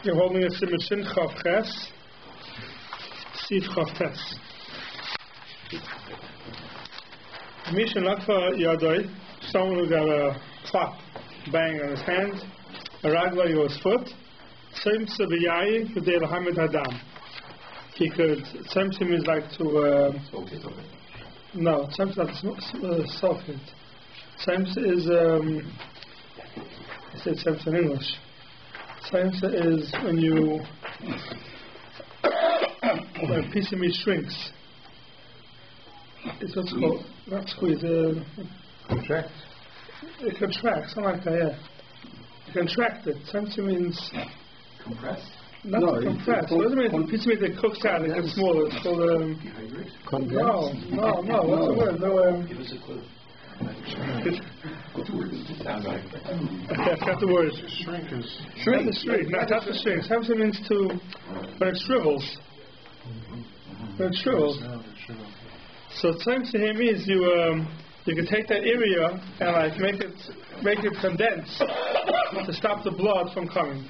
You're holding a Siman Shin Chav Ches, seif Chav Tes. Misha Nakfa Yadoi, someone who got a clap, bang on his hand, a ragla on his foot. Tzemtze b'yayin k'dei l'hamed hadam. He could, tzemtze means like to, no, tzemtze is not soft. Tzemtze is, I said tzemtze in English. Tzemtze is when you, when a piece of meat shrinks. It's what's called, not squeeze, contract. It contracts, something like that, yeah. You contract it. Tzemtze means compress. Not compress. What does it mean? A piece of meat that cooks out and gets smaller. It's called No. What's the word? No. Give us a clue. Sounds like. I've got the word. Shrink is Shrink. No, that's the shrink. Tzemtze means to when it shrivels. When it shrivels. So tzemtze here means you can take that area and like make it condense to stop the blood from coming.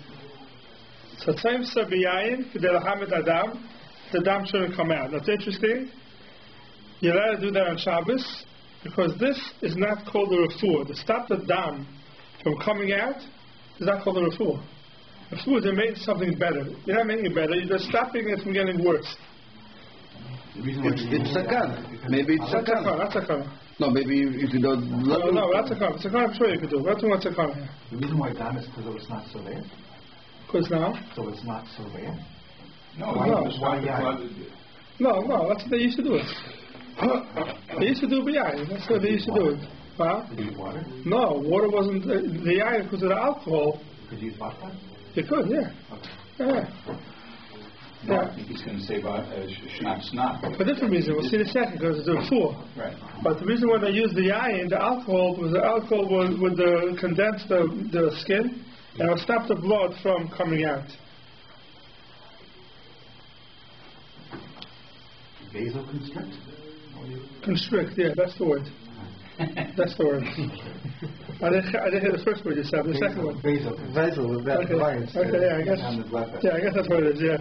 So tzemtze b'yayin k'dei l'hamed adam, the dam shouldn't come out. That's interesting. You're allowed to do that on Shabbos because this is not called a refuah. To stop the dam from coming out is not called a refuah. Refuah is to make something better. You're not making it better. You're just stopping it from getting worse. It's sakana. Maybe it's sakana. That's sakana. No, maybe if you don't. No, that's sakana. Sakana, I'm sure you could do. That's what sakana here. The reason why dam is because it's not surveilled. Because now? So it's not surveilled. No, that's what they used to do it. They used to do b'yayin. That's what they used to do it. Huh? Could you use water? No, water wasn't the yayin because of the alcohol. Could you use vodka? You could, yeah. Okay. Yeah. No, I think he's going to say about schnapps. For a different reason. We'll see in a second because it's a four. Right. But the reason why they used the yayin, the alcohol would condense the skin and it would stop the blood from coming out. Vasoconstrict? Constrict, yeah, that's the word. That's the word. I didn't hear the first word you said, the second one. Vasal with that device. Okay, yeah, I guess that's what it is, yeah.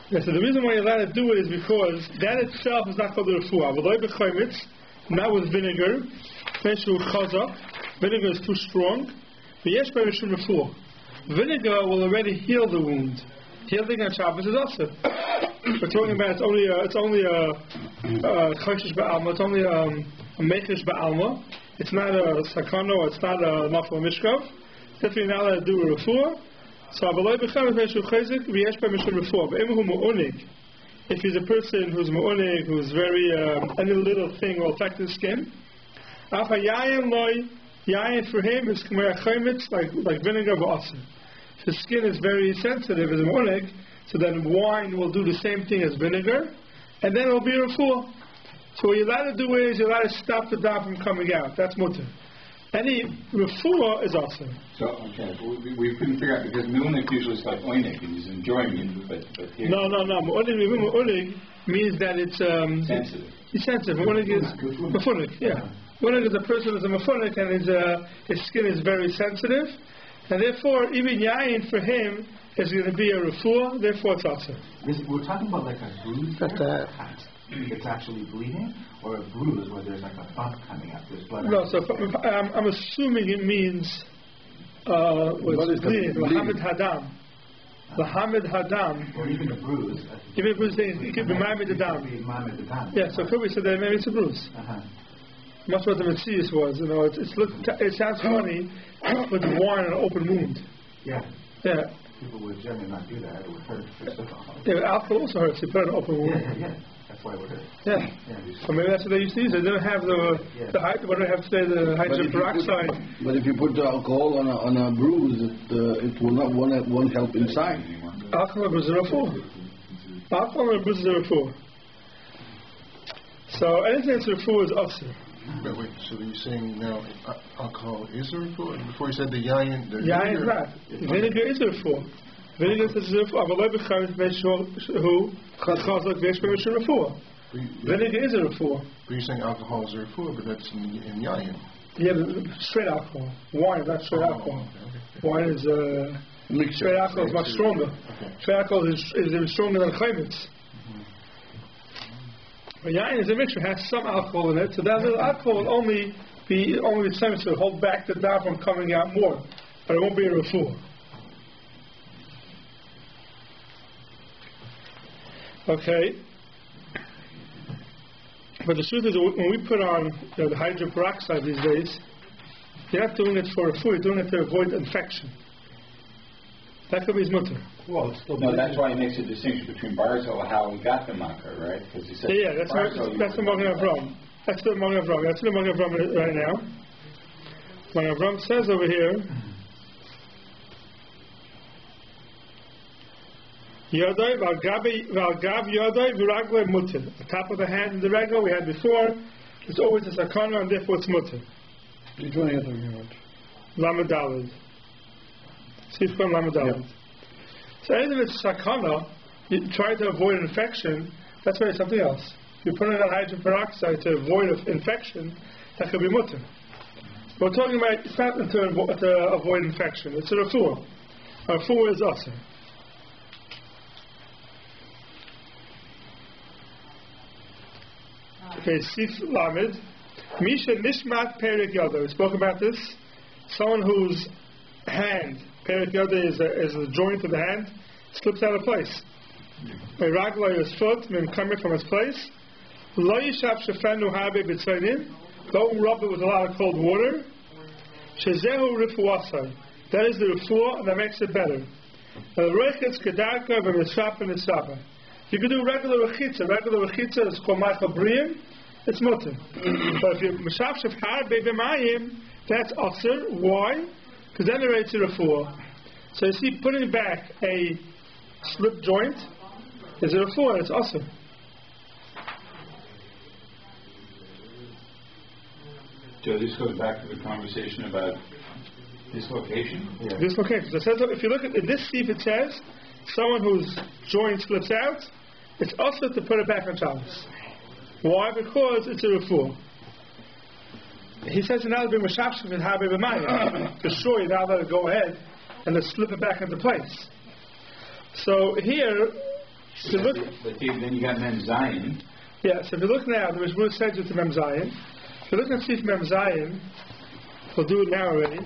Yeah, so the reason why you're allowed to do it is because that itself is not called a refuah. Not with vinegar. Vinegar is too strong. Vinegar will already heal the wound. Healing on Shabbos is also. We're talking about it's only a choshesh ba'alma. It's only a mechesh ba'alma. It's not a sakano. It's not a nafal mishkav. Definitely not allowed to do a refuah. So avaloi b'cham is meishu chezik v'yesh ba mishum refuah. But hu mu'unig. If he's a person who's mu'unig, who's very any little thing will affect his skin. Af hayayin loy yayin for him is k'mer chaymitz like vinegar ba'asim. His skin is very sensitive as a mu'unig. So then wine will do the same thing as vinegar, and then it will be a refuah. So what you're allowed to do is you're allowed to stop the dam from coming out. That's mutter. Any refuah is awesome. So, okay, we couldn't figure out, because mu'unik usually is like oinik, and he's enjoying it, but here... No. Mu'unik means that it's... sensitive. He's sensitive. Mu'unik is... Mefunik, yeah. Mu'unik is a person who's a mefunik, and his skin is very sensitive, and therefore, even yayin for him is going to be a refuah, therefore it's awesome. We're talking about like a bruise it's actually bleeding, or a bruise where there's like a bump coming up. There's blood. No, so I'm assuming it means what's bleeding. Lahamed hadam. Lahamed hadam. Or even a bruise. Even a bruise, it could be mamed hadam. Yeah, so could we say that maybe it's a bruise? That's what the Metzius was. You know, it sounds funny, but the wine an open wound. Yeah. People would generally not do that. It would hurt. Yeah, alcohol also hurts. You put an open wound. Yeah. That's why it would hurt. Yeah. So maybe that's what they used to use. They didn't have the what do they have to say? The hydrogen peroxide. But if you put the alcohol on a bruise, it will not won't help inside. Alcohol bruises are full. Alcohol bruises are full. So anything that's a full is usher. But wait, so you're saying now alcohol is a refuah? Before you said the yayin... Yayin is not. Vinegar is a refuah. Vinegar is a refuah. Vinegar is a refuah. But you're saying alcohol is a refuah, but that's in yayin. Yeah, straight alcohol. Wine is not straight alcohol. Wine is straight alcohol is much stronger. Straight alcohol is even stronger than chametz. But yain is a mixture, has some alcohol in it, so that little alcohol will only be the to hold back the dough from coming out more, but it won't be a refuah. Okay. But the truth is, when we put on the hydrogen peroxide these days, you're not doing it for a food, you're doing it to avoid infection. That could be his mutter. Well, no, that's why he makes a distinction between Barzel, how we got the makkah, right? Because he said that's the Magen Avram. That's the Magen Avram. That's the Magen Avram right now. Magen Avram says over here, Yodai, Valgav Yodai, Viragle Mutter. The top of the hand in the regular we had before, it's always a sakana and therefore it's mutter. Which one are you talking about? Lamadalid. Seif Lamadalid. So anything that's sakana, you try to avoid infection, that's why it's something else. If you put in that hydrogen peroxide to avoid infection, that could be mutter. We're talking about, it's not to avoid infection, it's a refuah. A refuah is asr. Okay, Sif Lamed. Misha Nishmat Perik Yoda. We spoke about this. Someone whose hand, Perik Yoda is a joint of the hand, slips out of place. Ragla, his foot, coming from its place. Lo Yishab Shefenu Habe B'Tzaynim. Don't rub it with a lot of cold water. Shezehu Rifuasai. That is the refuah, and that makes it better. Rechitz Kedarka V'Mishap and Nisapa. You can do regular rechitza. Regular rechitza is called ma'chabriyim. It's mutter. But if you mishapshef har be'mayim, that's asr. Why? Because then it's a refuah. So you see, putting back a slip joint is a refuah. It's asr. Joe, this goes back to the conversation about dislocation. Yeah. Dislocation. So it says, if you look at in this seif, it says someone whose joint slips out, it's also to put it back on Shabbos. Why? Because it's a refuah. He says you're not being mashapshim and habe b'mayim. For sure, you're not allowed to go ahead and let's slip it back into place. So here, if you look, but then you got Mem Zion. Yeah. So if you look now, the Mishmur says it to Mem Zion. If you look at Seif Mem Zion, we'll do it now already.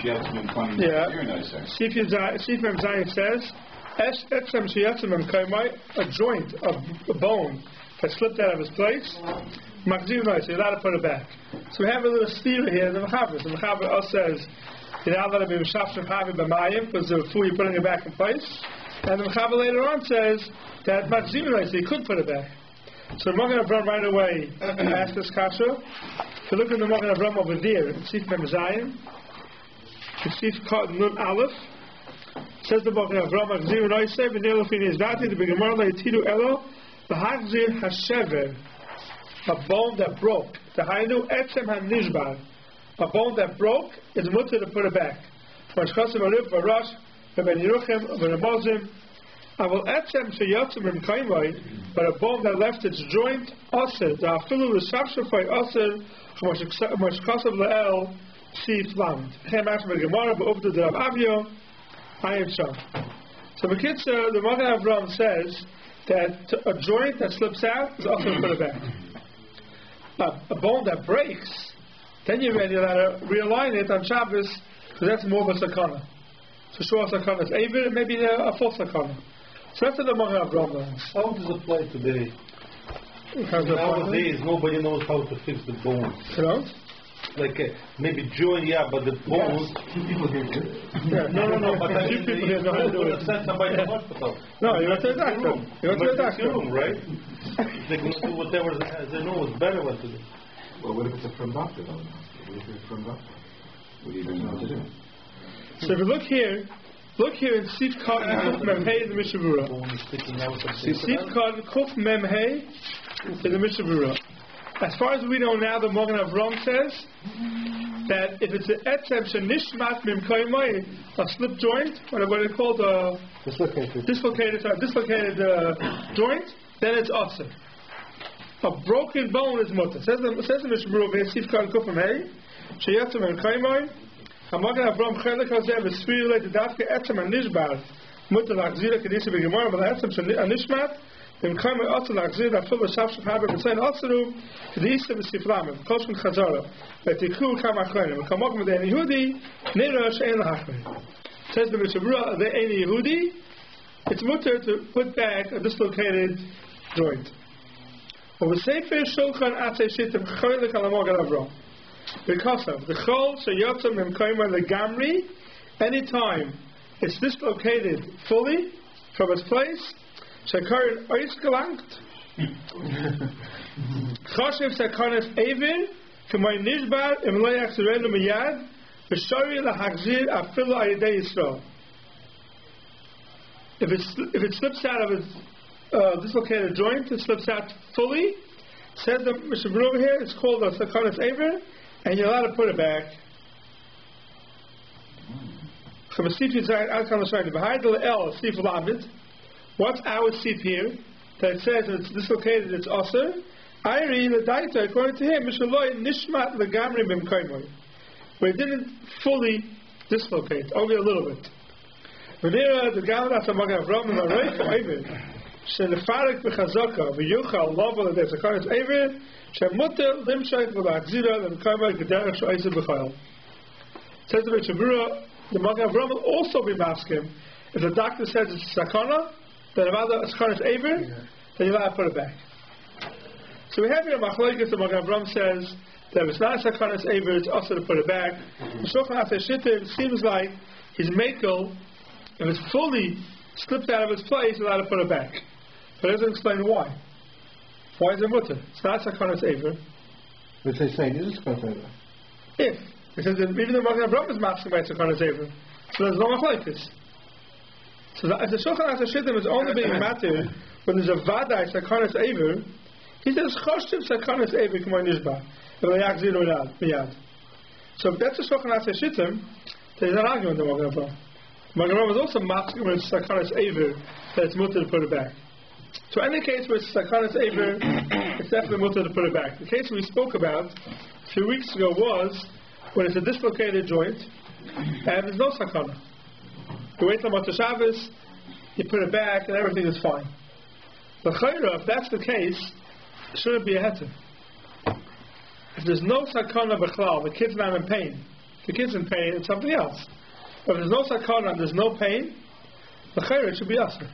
Yeah. Seif Mem Zion says, a joint, a bone that slipped out of its place, you're allowed to put it back. So we have a little steer here in the Mechaber. The Mechaber says, you're not allowed to be Meshafshim Havi B'mayim, because the food you're putting it back in place. And the Mechaber later on says that so you could put it back. So Magen Avram right away asked this kasha. If you look at the Magen Avram over there, in Seif Mem Zion, Seif Kod Nun Aleph, says the Magen Avram, Achzir Noisei v'neilu fini izdati, the Gemara le'itiru elo, v'hachzir hashever, a bone that broke. The Hainu etzem hanishbar, a bone that broke, is mutter to put it back. Mashchasim arif v'rosh, v'ben yiruchim, v'nemozim, avol etzem sheyotzim v'mkaimai, but a bone that left its joint, aser, the afilu l'shafshafai aser, mashchasim le'el, Seif Lamed. Came out from the Gemara, but up to the Rav Avio, I am Shah. So the Magen Avram says that a joint that slips out is also to put it back. A bone that breaks, then you're ready to realign it on Shabbos, because that's more of a sakana. So sure sakana is Aver, maybe a full sakana. So that's what the Magen Avram learns. How does it apply today? Nowadays, nobody knows how to fix the bones. You don't? Like maybe joint, but the bones. Few people here do. Yeah, no, but a few people here know how to do it. Send somebody to the hospital. No, you went to the doctor. You went to the doctor. Right? They can do whatever they know is better what to do. Well, what if it's a from doctor though? What if it's from doctor? What do you know what to do? So if you look here in Seif Kod Kuf Mem Hey in the Mishnah Berurah. Seif Kod Kuf Mem Hey in the Mishnah Berurah. As far as we know now, the Magen Avram says that if it's an etzem shenishmat mimkaimai, a slip joint, what they call dislocated joint, then it's asr. A broken bone is mutter. Says the Mishnah Berurah here, Seif Kan Kufam Hey, Sheyatzim and Kaimai, HaMagen Avram Chelik Hazeh V'Sfir Leit Davke Etzem and Nishbar, Mutter Lachzira Kedisa B'Gemara, but Etzem Nishmat, Dem Kaimai Otter Lachzira, Afil V'Shavshav Haber V'Tzayin Otzeru, Kedisa V'Siflamim, Koshkin Chazara, V'Tikhu Kam Achronim, V'Kamok V'Dein Yehudi, Nira She'en L'Achronim. Says the Mishnah Berurah, the Ein Yehudi, it's mutter to put back a dislocated joint. Because of the chol sheyotzim memkoyma legamri, anytime it's dislocated fully from its place, shekarin ois gelangt. Choshev sekanes evin k'may nishbar im lo yachzirenu miyad v'shori lahachzir afilu ayidei Yisrael. If it slips out of its dislocated joint, it slips out fully. Says the Mishnah Berurah here, it's called a sakanas aver, and you're allowed to put it back. What's our seif here? That it says if it's dislocated, it's aser. I read the daita according to him, nishmat legamri b'mkoymoi, where it didn't fully dislocate, only a little bit. V'nira the Gavrat HaMagen Avram V'Areich Eiver Shenefarek B'Chazaka V'Yuchal Lovel Adei Sakanas Eiver Shemuter Limshayk V'Lachzira L'Mkayma G'derech She'Eiser B'Chayil. Says the Mishnah Berurah, the Magen Avram will also be masking. If the doctor says it's sakana, then about the Sakanas Eiver, then you'll have to put it back. So we have here a machlokes. The Magen Avram says that if it's not Sakanas Eiver, it's also to put it back. The Shulchan Aruch Shittim seems like his makel. If it's fully slipped out of its place, you're allowed to put it back. But it doesn't explain why. Why is it mutter? It's not sakanas aver. But they say it is sakanas aver. If. Because even the Magen Avram is masking by sakanas aver. So there's no machlokes. So if the Shulchan Aruch Shittim is only being matter when there's a vadai sakanas aver, he says choshev sakanas aver k'may nishba. So if that's the Shulchan Aruch Shittim, there's an argument with the Magen Avram. Magen Avram is also masking when it's sakanas aver that it's mutter to put it back. So any case where it's sakanas aver, it's definitely mutter to put it back. The case we spoke about a few weeks ago was when it's a dislocated joint and there's no sakana. You wait till Motzei Shabbos, you put it back, and everything is fine. But chayra, if that's the case, it shouldn't be a heter. If there's no sakana b'chlal, the kid's not in pain. If the kid's in pain, it's something else. But if there's no sakana, there's no pain, the chayra, it should be aser.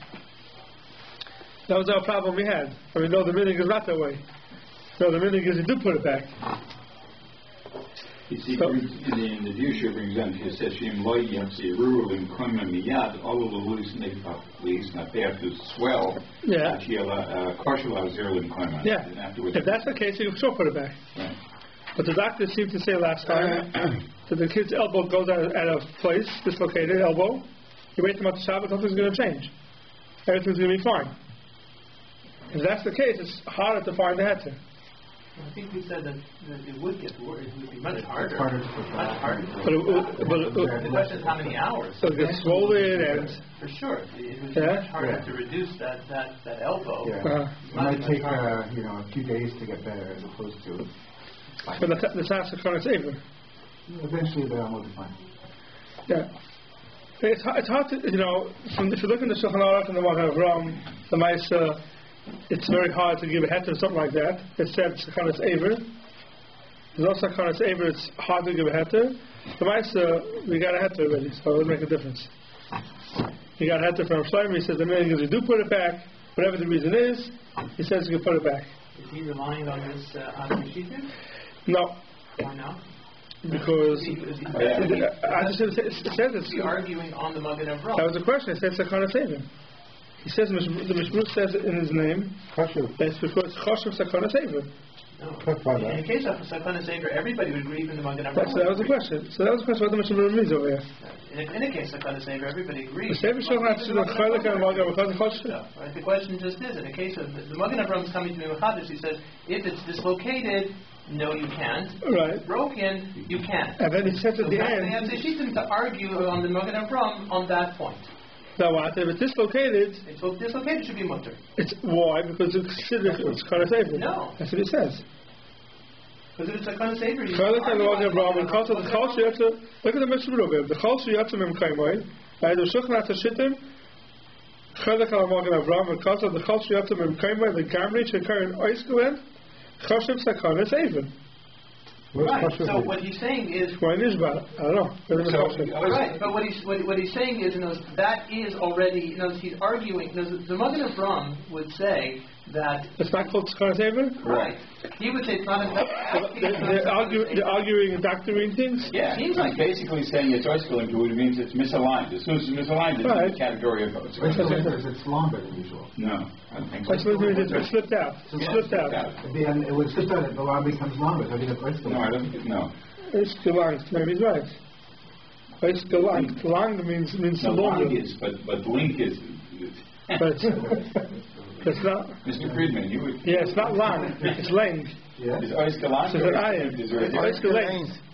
That was our problem we had. And we know the meaning is not that way. No, the meaning is you do put it back. You see, in the view she brings down, she says, "Shim lo yamsi ruling kama miyad all of the loose leaves not there to swell." Yeah. Yeah. If that's the case, you can sure put it back. Right. But the doctor seemed to say last time that the kid's elbow goes out of place, dislocated elbow. You wait till Motzei Shabbos, nothing's going to change. Everything's going to be fine. If that's the case, it's harder to find the heter. I think we said that it would get worse. It would be much harder. Harder to put Much harder. But The question is how many hours. So it gets swollen and... For sure. It would be much harder to reduce that elbow. Yeah. It might take a few days to get better as opposed to... But the task of Sakanas aver. Eventually the elbow will be fine. Yeah. It's hard to, if you look in the Shulchan Aruch and the Magen Avram, the Maisa, it's very hard to give a heter or something like that. It said sakanas aver. There's no sakanas aver, it's hard to give a heter. The Maisa, we got a heter already, so it would make a difference. You got a heter from Shlomo, he says the meaning is you do put it back, whatever the reason is, he says you can put it back. Is he relying on this Shittim? No. Why not? Because I just said it says it's arguing on the Magen Avram. That was the question. It says sakanas aver. He says the Mishnah says it in his name. It's because choshev sakanas aver. No. In the case of sakanas aver, everybody would agree even the Magen Avram. So that was the question. So that was the question. What the Mishnah means over here. In a case of sakanas aver, everybody agrees. The question just is, in the case of the Magen Avram is coming to me with Chadash, he says, if it's dislocated, no, you can't. Right. Broken, you can't. And then he says at the end, they have to argue on the Magen Avram on that point. Now what? If it's dislocated, It's so dislocated should be mutter. it's why? Because it's considered it's kind of safer. No. That's what it says. Because if it's a kind of saver, Look at the Mishnah. The Chalsu Yatzim Im Kaimai. The Shulchan Shittim. Chalak al Magen Avraham. Because of the Chalsu Yatzim Im Kaimai, the Gamri Shekar in Oiskelen. Chashiv Sakana Seven. Right. So what he's saying is. Why is that? I don't know. Right. But what he's saying is, that is already. He's arguing. The Magen Avraham would say that it's not called Sakana Seven. Right. He would say it's not. They're arguing and doctoring things. Yeah, seems he's like basically saying it's oiskling to it means it's misaligned. As soon as it's misaligned, it's in the category of It's longer than usual. No, I don't think so. It slipped out. It slipped out. Then it would slip out. The line becomes longer. So I think it's No, I don't think no. It's gelangt. Maybe he's right. It's gelangt. Lang means No, longer. lang is, but link is. But it's not. Mr. Friedman, you would. Yeah, it's not lang. It's leng. Yeah. Is oiskelant? So that I am. Is there a difference?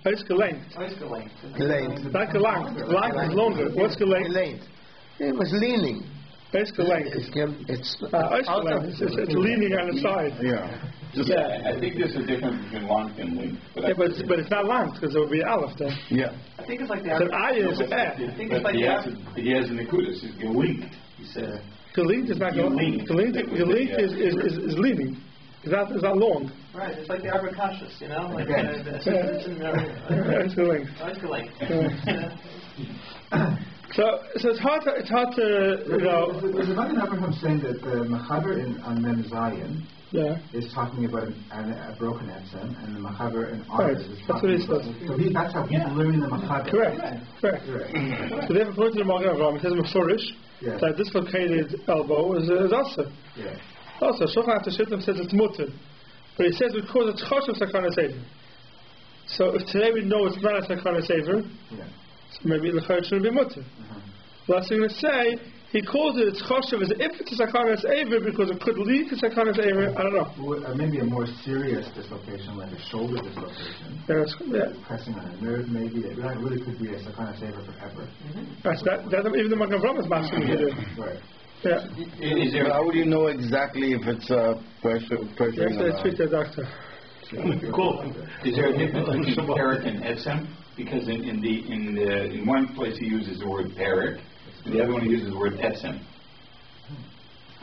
It's gelenkt. Not gelangt. Lang is longer. What's gelenkt? It was leaning. It's gelenkt. It's It's leaning on the side. Yeah, I think there's a difference between lang and link. But it's not lang because it would be aleph then. Yeah. I think it's like the. So I is eh. I think it's like he has an akudis. It's gelink. He said. Gelinkt is not gelinkt. Gelinkt is leaning. It's not long. Right, it's like the abracashus, like It's gelinkt. So it's hard to Is the Magen Avraham saying that the Mechaber on Mem Zayin is talking about a broken etzem, and the Mechaber in Arz is talking about... So that's how he's learning the Mechaber. Correct. So therefore, according to the Magen Avraham, it says Mefurish that dislocated elbow is also. Yeah. Also, Shulchan Shittim says it's mutter, but he says because it's choshev sakana sefer. So if today we know it's not a sakana sefer, so maybe the chayot shouldn't be mutter. Last thing to say, he calls it choshev as if it's a sakana sefer because it could lead to sakana sefer. I don't know. Maybe a more serious dislocation, like a shoulder dislocation, pressing on a nerve. Maybe it really could be a sakana sefer forever. That even the Magen Avraham is mashing to do. Right. Yeah. How would you know exactly if it's pressure? Yes, I treat the doctor. Cool. Is there a difference between perik and etzem? Because in one place he uses the word perik, and the other one he uses the word etzem.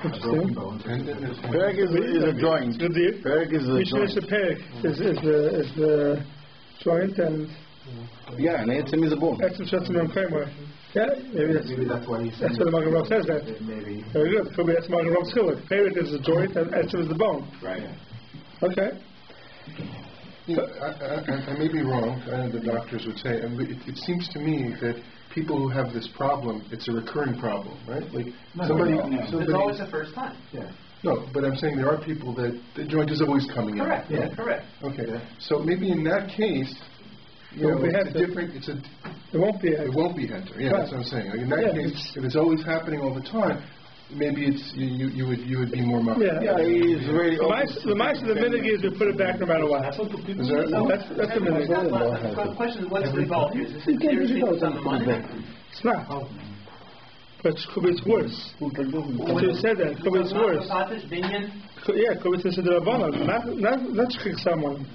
Perik is a joint. Perik is a joint. Is the joint and and etzem is a bone. etzem shetzim and kaimer. Yeah, maybe that's why he's that's what the Magen Avraham says that. Maybe. Very good. Could be that's Magen Avraham chiluk. Perik is the joint and etzem is the bone. Right. Okay. I may be wrong, the doctors would say, and it seems to me that people who have this problem, it's a recurring problem, right? Like somebody. It's always the first time. Yeah. No, but I'm saying there are people that the joint is always coming in. Correct. Yeah. Correct. Okay. So maybe in that case, it won't be henter. Yeah, that's what I'm saying. Like in that case, if it's always happening all the time, maybe it's you would be more mindful. He's very. The mice of the minig is we put it back no matter what. That's the minig. The question is, what's involved here? Is this seriously on the money? It's not. But could be it's worse. You said that. Could be it's worse. Could be it's a drabbanan, not shchik someone.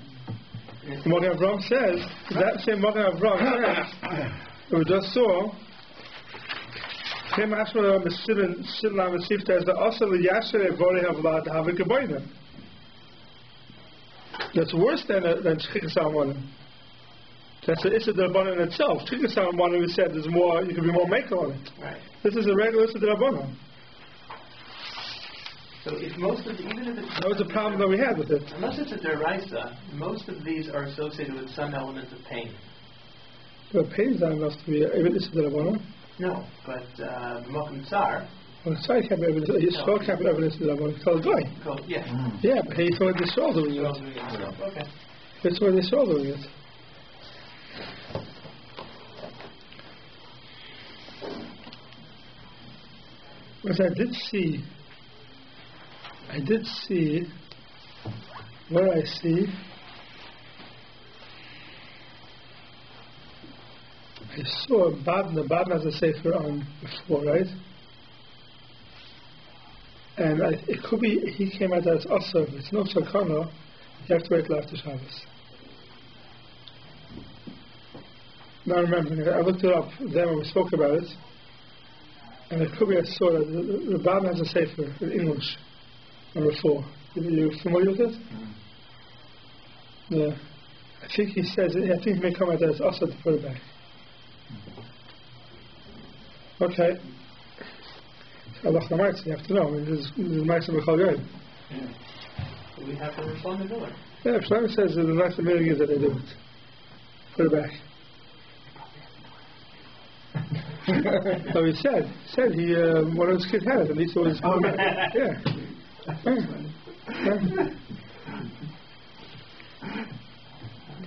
The Magen Avraham says that same Magen Avraham says we just saw. That's worse than Shchik Salmonim. That's the Issa D'Rabbanan in itself. Shchik Salmonim, we said, there's more, you can be more maker on it. Right. This is a regular Issa D'Rabbanan. So if most of even if it's that was the problem that we had with it. Unless it's a deraisa, most of these are associated with some element of pain. But pain is not enough to be even Issa D'Rabbanan. No, but Mokum Tsar. Well, Tsar can't be evidence. His soul can't be evidence that I want to tell a guy. Yeah, but he saw the soul doing it. Okay. That's why they saw doing it. But I did see. What I see. I saw Badna has a sefer on before, right? And it could be he came out as Asr. If it's no Sakana, you have to wait till after Shabbos. Now remember, I looked it up then when we spoke about it, and it could be I saw that the Bible has a sefer in English, number 4. Are you familiar with it? Yeah. I think he says, I think it may come out as Asr to put it back. Okay. Allah Lamaitz, you have to know. I mean, this is nice and B'chal Yom. We have to respond to it. Yeah, Shlomo says that the nice meaning is that they do it. Put it back. So he said he one of his kids had it, and he saw his yeah.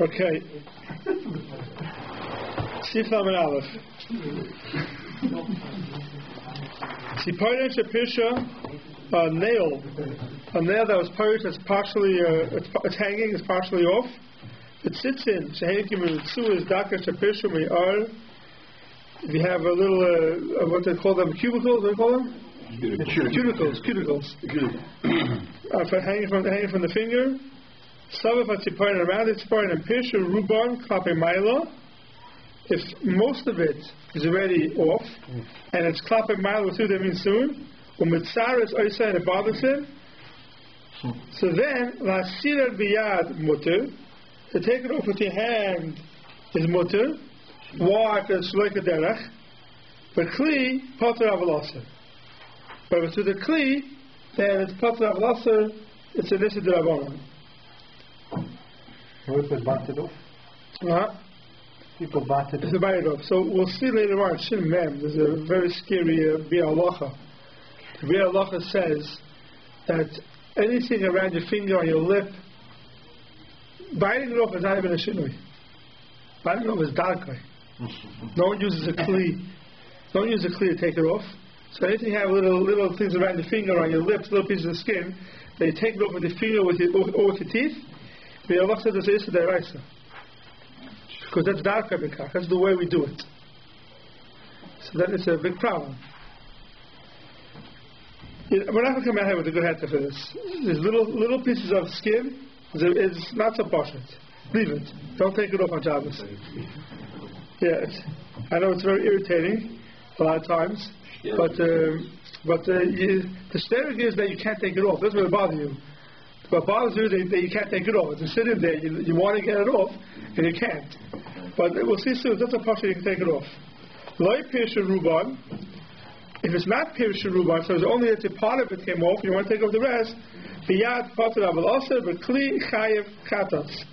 Okay. Seif and Aleph. Sipoirin shepirsha, a nail that was polished, that's partially it's hanging, is partially off. It sits in shehekim mitzu is daka shepirsha me'ar. If you have a little what they call them, cubicles, what do they call them? Cuticles. Hanging from the finger. Savif at Sipoirin around it, Sipoirin and pirsha ruban klape maila. If most of it is already off, and it's klape maila through them in soon, umitzar is oisa and it bothers him, so then lasir biyad mutter, to take it off with your hand is mutter. Why? Because it's like a derech. But kli potter avalaser. But if it's to the kli, then it's potter avalaser. It's a nisa d'Rabbanan. What if it's batted off? People batted it's batted off. So we'll see later on. Shin Mem. There's a very scary Biur Halacha. The Biur Halacha says that anything around your finger or your lip, biting it off is not even a shinui. Biting it off is darkai. No one uses a kli. Don't use a kli to take it off. So anything you have little things around the finger, on your lips, little pieces of skin, they take it off with your finger or with your teeth. The Allah says it's a deraisa. Because that's dark bekach. That's the way we do it. So that is a big problem. We're not going to come out here with a good heter for this. There's little pieces of skin. It's not so partial. Leave it. Don't take it off on Shabbos. Yeah, I know it's very irritating a lot of times, but the staring is that you can't take it off. That's what bothers you. What bothers you is that you can't take it off. It's sitting there, you want to get it off, and you can't. But we'll see soon. That's a partial you can take it off. Loi pirsha ruban. If it's not pirsha ruban, so it's only that the part of it came off, you want to take off the rest. Biyad pater aval aser, but kli chayev chatas.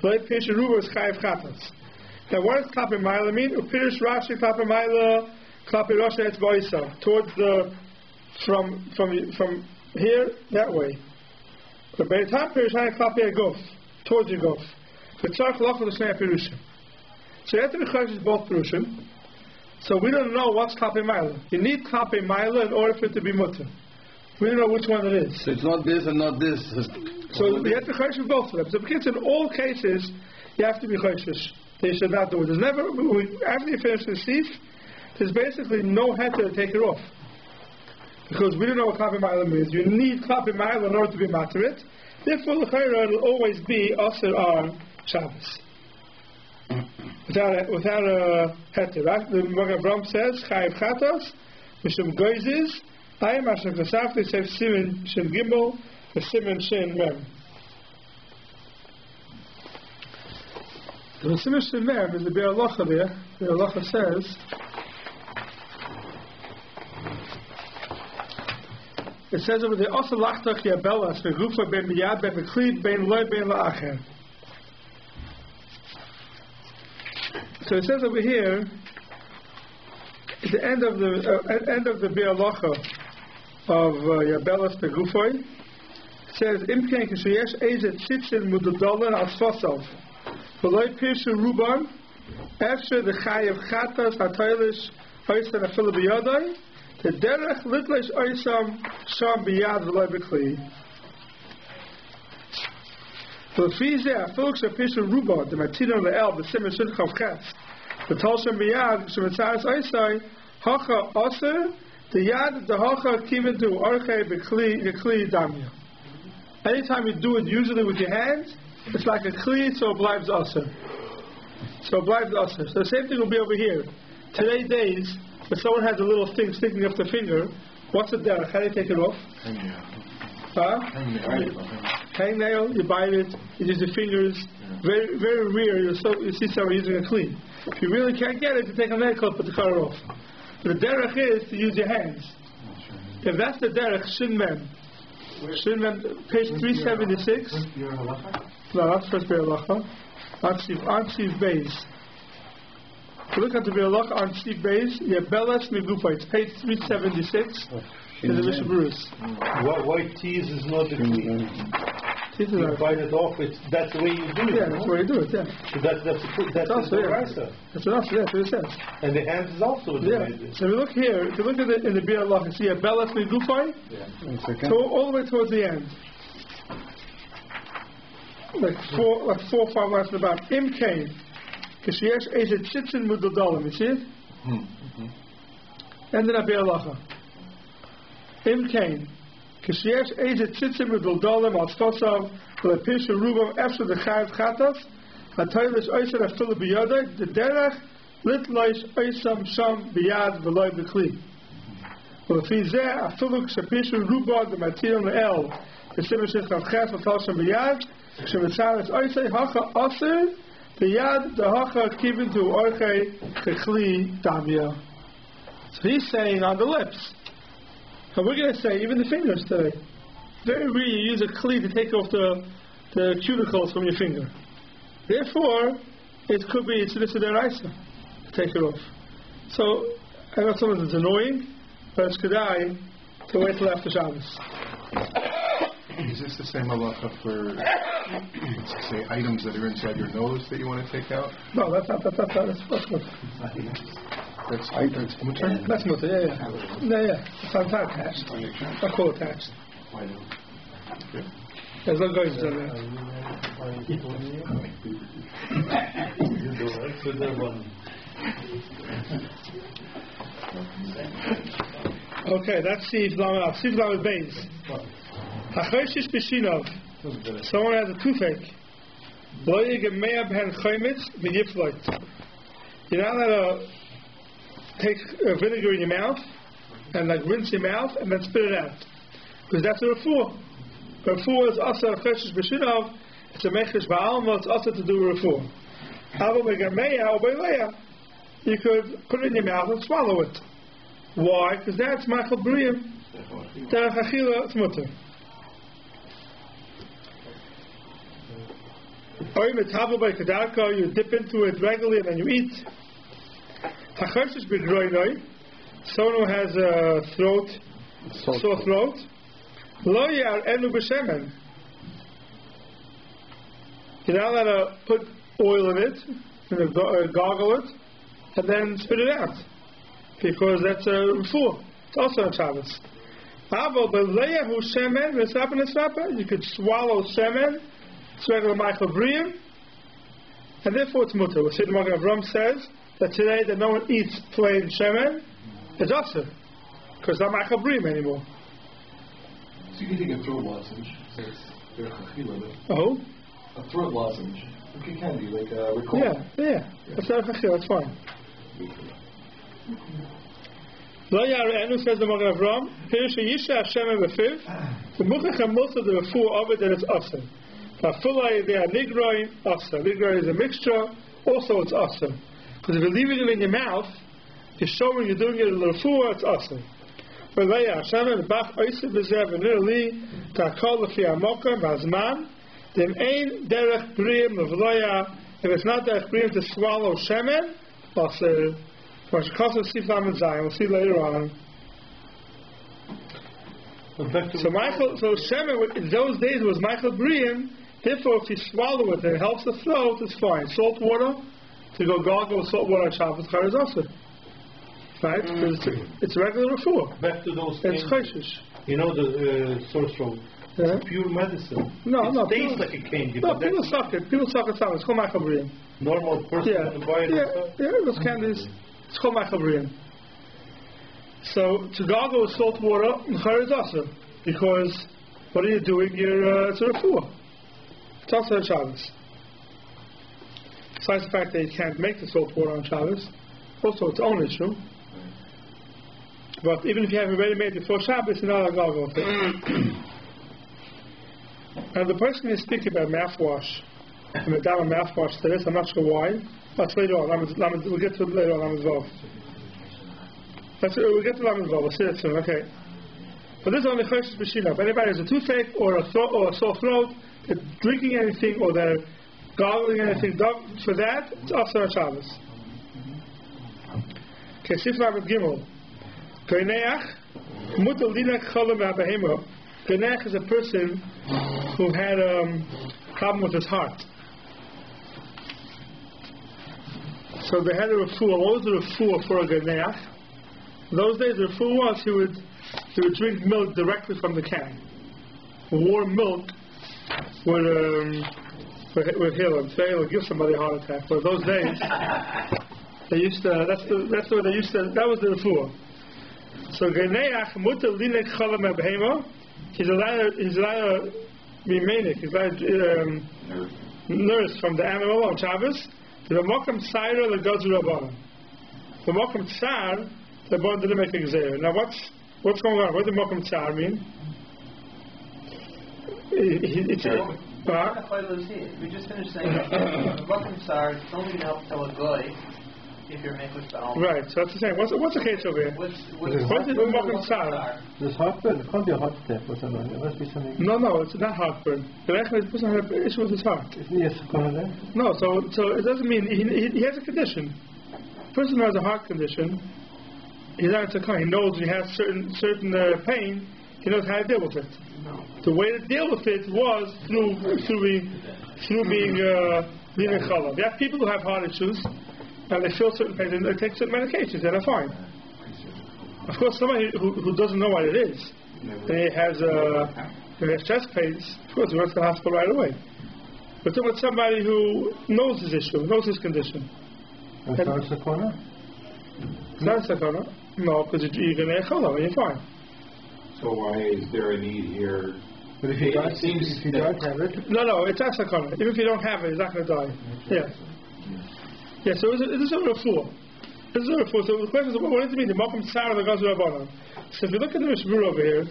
Loi pirsha ruban is chayev chatas. Now, what does klape maila mean? Upirish Rashi klape maila, klape Rashi etz boisa, towards the from here that way. But by the time pirish hayin klape agof, towards your gof. But tzarch lachol l'shnei pirushim. So you have to be chayshis both pirushim. So we don't know what's klape maila. You need klape maila in order for it to be mutter. We don't know which one it is. So it's not this and not this. So you have to chayshis both of them. So because in all cases you have to be chayshis. They should not do it. There's never, after you finish the seif, there's basically no heter to take it off. Because we don't know what klape maila means. You need klape maila in order to be materit. Therefore, the chayra will always be asr on Shabbos. Without a heter. Right? The Magen Avraham says, chayev chatos, mishum goizis, ayim asher kasafti, seif siman shin gimel, siman shin mem. The Siman Shin Mem is the Biur Halacha there. The Biur Halacha says, it says over there, Osa lachtach yabelas ve'gufa ben miyad ben v'klid ben loy ben la'acher. So it says over here, at the end of the Biur Halacha of yabelas ve'gufay, it says, Imken kishayesh ezet tzitzin mudadolan asfasav. V'loi pirsha ruban, after the chayev chatas ha'toilish oisan afilu b'yadai, the derech litleish oisam sham b'yad v'loi b'kli. V'lefizeh afilu k'shapirsha ruban, the matino le'el, the siman shidchav chetz, the tol sham b'yad, k'shamitzaris oisai, hacha oser, The yad the hacha kiven to orche bekli damya. Anytime you do it, usually with your hands, it's like a kli, so it bleibt aser. So the same thing will be over here. Today days, if someone has a little thing sticking up the finger, what's the derech? How do you take it off? Hang nail, you bite it, you use your fingers. Very, very rare you see someone using a kli. If you really can't get it, you take a nail clip, put the color off. But the derech is to use your hands. If that's the derech, Siman, page 376. No, that's first Be'er Halacha. On Siv Beis. If you look at the Be'er Halacha on Siv Beis, you have Belas Megufa. It's page 376 in the Mishnah Berurah. White teas is not the kli. You bite it off. That's the way you do it. Yeah, that's the way you do it. Yeah. So that's also That's what it says. And the hands is also the way it is. So if you look here, if you look at it in the Be'er Halacha, you see a Belas Megufa. So all the way towards the end. Like four or five lines about Im Kain. Kishiyesh Ezet Chitzin Mudodalim. You see it? Ended up Be'er Halacha. Im Kain. Kishiyesh Ezet Chitzin Mudodalim al Stosav Lepish Rubam after the Chayav Chatas. Hatoilish Oisar Aftul Biyadai. The Derech Litloish Oisam Sham Biyad Veloy Bekli. Ulefizeh Afuluk Shapish Rubam the Matiram El. The Shimashich Avches Vatal Sham Biyad. Shemitzaris Oisei Hacha Aser the Yad the Hacha Kiven to Orche Kechli Damya. So he's saying on the lips. And we're going to say even the fingers today. Very rare you use a kli to take off the cuticles from your finger. Therefore, it could be it's deraisa to take it off. So I know sometimes it's annoying, but it's kedai to wait till after Shabbos. Is this the same halacha for, let's say, items that are inside your nose that you want to take out? No, that's not. That's mutter. That's mutter. Yeah. It's attached. I call it attached. There's no going to there. Okay, that's Siv Lamed. Siv Lamed Beis. Hachoshish B'Shinov. Someone has a toothache. Lo yigemea b'hen chometz v'yifloit. You're not allowed to take vinegar in your mouth and like rinse your mouth and then spit it out, because that's a refuah. Refuah is also hachoshish B'Shinov. It's a mechish ba'alma. It's also to do with refuah. Avo b'gemeya or b'leya. You could put it in your mouth and swallow it. Why? Because that's machal briyim. Derech achila it's mutter. You dip into it regularly and then you eat. Someone who has a sore throat. You're not allowed to put oil in it, gargle it, and then spit it out, because that's a refuah. It's also a Shabbos. You could swallow shemen. It's regular Michael Briyim, and therefore it's mutter. What Siddur Magen Avram says that today that no one eats plain shemen, it's also because not Michael Briyim anymore. So you can take a throat lozenge. Oh? A throat lozenge. It can be like a record. Yeah. That's not a chachil, that's fine. Lo Yarenu says the Magen Avram, Pirush Yisha Hashem Befiv, the Muchach most of the refuah of it that it's also. Fafulai they are nigroin asa. Nigroin is a mixture. Also, it's asa. Because if you're leaving it in your mouth, you're showing you're doing it in the refuah. It's asa. But leya Hashem bach oisiv bezev v'nirli takol lefi amokam v'azman dem ein derech briyim levloya. If it's not derech briyim to swallow shemen, asa. We'll see later on. So shemen in those days was Michael Briyim. Therefore, if you swallow it and it helps the throat, it's fine. Salt water, to go gargle with salt water on Shabbos, is also. Right? It's regular refuah. Back to those things. It's choshish. You know the sore throat. It's pure medicine. No. It tastes like a candy. No, people suck it. People suck it down. It's called Michael Briyim. Normal person can buy it. Yeah, those candies. It's called Michael Briyim. So to gargle with salt water is also because what are you doing? It's a refuah. It's also on Shabbos. Besides the fact that you can't make the salt water on Shabbos, also its own issue. But even if you have it already made before Shabbos, you're not allowed to gargle with it. And the person is speaking about mouthwash, and the down mouthwash to this, I'm not sure why. That's later on. We'll get to it later on. We'll get to Lamed Vav. We'll see that soon. Okay. But this is only Choshesh B'Shina. If anybody has a toothache or a sore throat, they're drinking anything or they're gargling anything, for that, it's also on Shabbos. Okay, Sif Lamed Gimel. Geineach, Mutal Dinak Cholam Ha'Behema. Geineach is a person who had a problem with his heart. So they had a refuah. What was the refuah for a Geineach? In those days, the refuah was he would drink milk directly from the can. Warm milk would heal him. Today, it would give somebody a heart attack. But in those days, they used to. That's the way they used to. That was the refuah. So Geineach mutar linek cholam ha'behema. He's allowed to be manic. He's allowed to nurse from the animal on Shabbos. The Mokam Tzaira legozu Rabbanan. The Mokam Tzar, the Rabbanan didn't make a gzeira. Now what's going on? What does the Mokam Tzar mean? We just finished saying that the Mokam Tzar don't even help tell a goy if you're making with the almond. Right, so that's the same. What's the case over here? What is the Mokam Tzar? There's heartburn. It can't be a heart attack or something. There must be something. No, it's not heartburn. The person has an issue with his heart. Yes, no, so it doesn't mean he has a condition. The person who has a heart condition, he's not a he knows he has certain pain. He knows how to deal with it. No. The way to deal with it was through being a challah. There are people who have heart issues and they feel certain pain and they take certain medications and they're fine. Of course, somebody who doesn't know what it is, and he has chest pains, of course he runs to the hospital right away. But then with somebody who knows his issue, knows his condition. Is that a sakona? Not a sakona. No, because you're going to challah and you're fine. So why is there a need here? But if he does have it? No, it's not sakona. Even if you don't have it, he's not going to die. Yeah. Yeah, so this is a refuah. This is a refuah. So the question is, what does it mean? The Mokam Tzar the Gazu Rabbanan. So if you look at the Mishmur over here,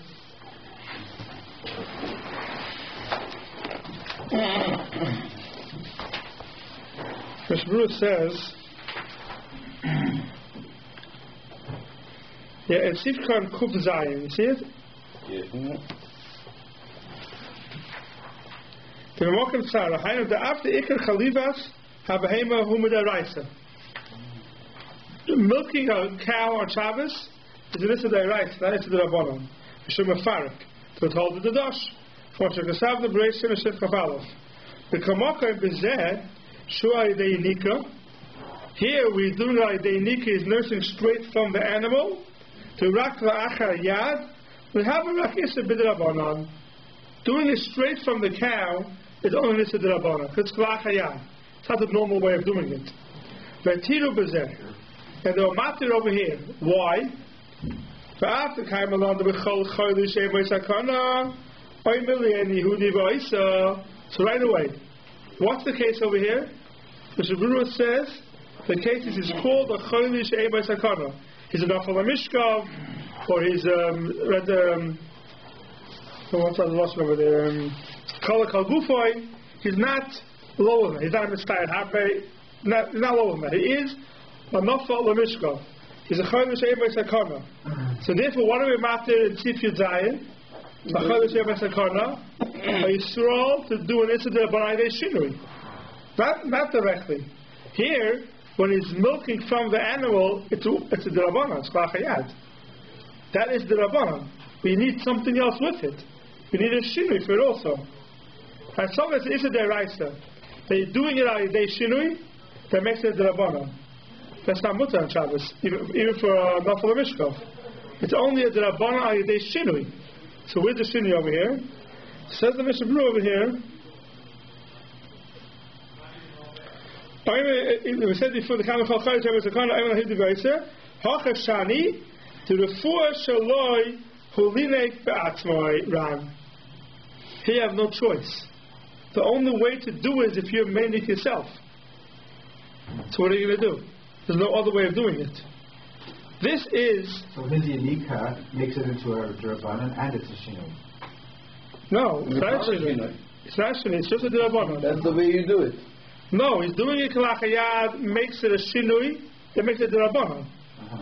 Mishmur says, it's Sifkan Kuf Zayin. You see it? Yeah. The Mokam Tzar, after Iker Chalivas, Habahema Humida Raisa. Milking a cow on Shabbos is an issa d'oraisa, not issa d'rabbanan. Mishum Mefarik. So it's called the Dash. For Shekasav the Bereis and Shef Kafalov. The Kamaka Bezeh Shua Ideinika. Here we do Ideinika is nursing straight from the animal to Rak Achar Yad. We have a Rak issa b'drabbanan. Doing it straight from the cow is only issa d'rabbanan. It's Achar Yad. It's not the normal way of doing it. V'tiru Bezeh. And they were matir over here. Why? So right away, what's the case over here? The Shabbat says the case is called a chodesh eibay sakana. He's an afal mishkav, or he's what's the last number there? Kala kalgufoy. He's not lower than that. He's not a mitzvah. He's not lower than that. He is a nafal lemishkav. He's a chodesh eibay sakana. So therefore, what are we matir in Sif Yud Zayin? A chodesh eibay sakana. A Yisrael to do an incident by Idei Shinui. Not directly. Here, when he's milking from the animal, it's a derabbanan. It's klachayad. That is derabbanan. We need something else with it. We need a shinui for it also. As long as it's a deraisa, they're doing it on Idei Shinui, that makes it derabbanan. That's not mutar on Shabbos, even for a nafal mishkav. It's only a derabbanan on Idei Shinui. So where's the shinui over here? Says the Mishnah Berurah over here. We said before the Kamachal Chayes Shabbos Sakana Ayman Ahid Devayser Hachashani The refuah shaloi hulinek be'atzmai ran. Here you have no choice. The only way to do it is if you're mainly yourself. So what are you going to do? There's no other way of doing it. This is... So his Yanika makes it into a Durabanan and it's a Shinoi. No, it's not Shinoi. It's not Shinoi, it's just a Durabanan. That's the way you do it. No, he's doing it Kalachayad, makes it a Shinoi, then makes it a Durabanan.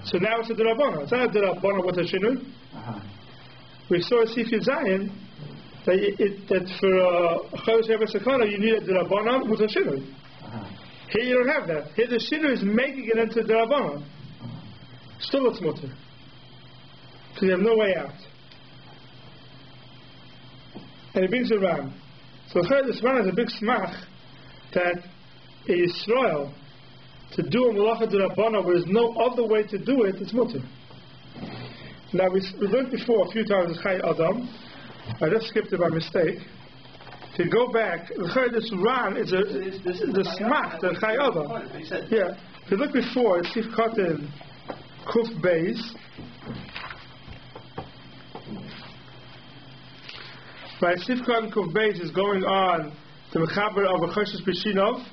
So now it's a Durabanan. It's not a Durabanan with a Shinoi. We saw a Seif Zion that for Chodesh Shabbos Sakana you need a Durabanan with a Shinoi. Here you don't have that. Here the Shinoi is making it into Durabanan. Still it's mutter. Because you have no way out. And he brings it around. So this man has a big smach that in Israel to do a malacha d'Rabbana where there's no other way to do it, it's mutter. Now we learned before a few times with Chai Adam. I just skipped it by mistake. If you go back, this Ran is the smach that Chai Adam. Yeah. If you look before, it's Sif Kotin Kuf Beis. Right, Sif Kotin Kuf Beis is going on the Mechaber of a Choshes Bishinov.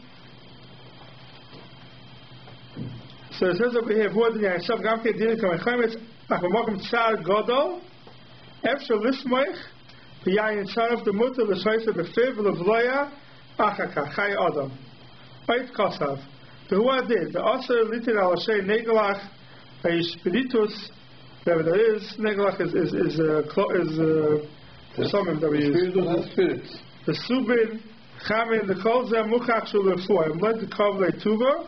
So it says over here, V'odin Ya'ashav Gamke Dinik HaMechametz Achamakom Tzar Godol Efshel Lismoich V'yayin Tzaref Demuta V'shoyse B'fiv V'levloya Achaka Chai Adam Oit Kosav V'hu Adid V'oser Litin Al Asher Negelach Spiritus, whatever that is, Negelach is the summon that we use. The Subin, Chamin, the Kol Zeh Muchach Shul Refuah, and led the Kavle Tuva,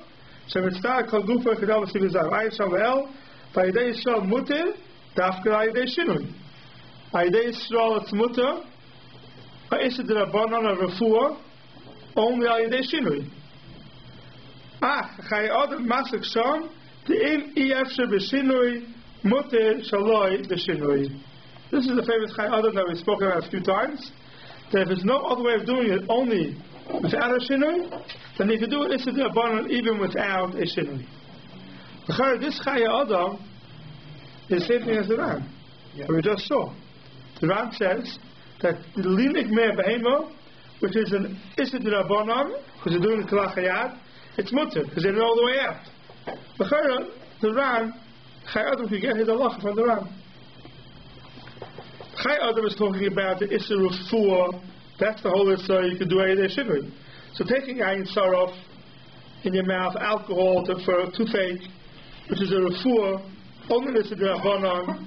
Shemitzah Kol Gufa Kedal V'Sivizav, Ayin Shal Ve'el, V'ayidei Yisrael Mutir, Dafka Ayidei Shinui. Ayidei Yisrael it's Mutir, Ha'isad Rabbanon Refuah, only Ayidei Shinui. Chai Adam Masik Sham, the im EF b'shinui muter shaloi b'shinui. This is the famous Chai Adam that we've spoken about a few times. That if there's no other way of doing it, only without a shinui, then if you do it, it's a d'Rabbanan even without a shinui. This Chai Adam is the same thing as the Ram. We just saw. The Ram says that the linik meh behemo, which is an issa d'Rabbanan, because you're doing the kalachayad, it's muter because there's no other way out. The Ran, Chai Adam could get his halacha from the Ran. Chai Adam is talking about the Isser of Fuah. That's the whole Isser you can do Ayidei Shinui. So taking Ayin Sarov in your mouth, alcohol for toothache, which is a Refuah, only Isser D'Rabbanan,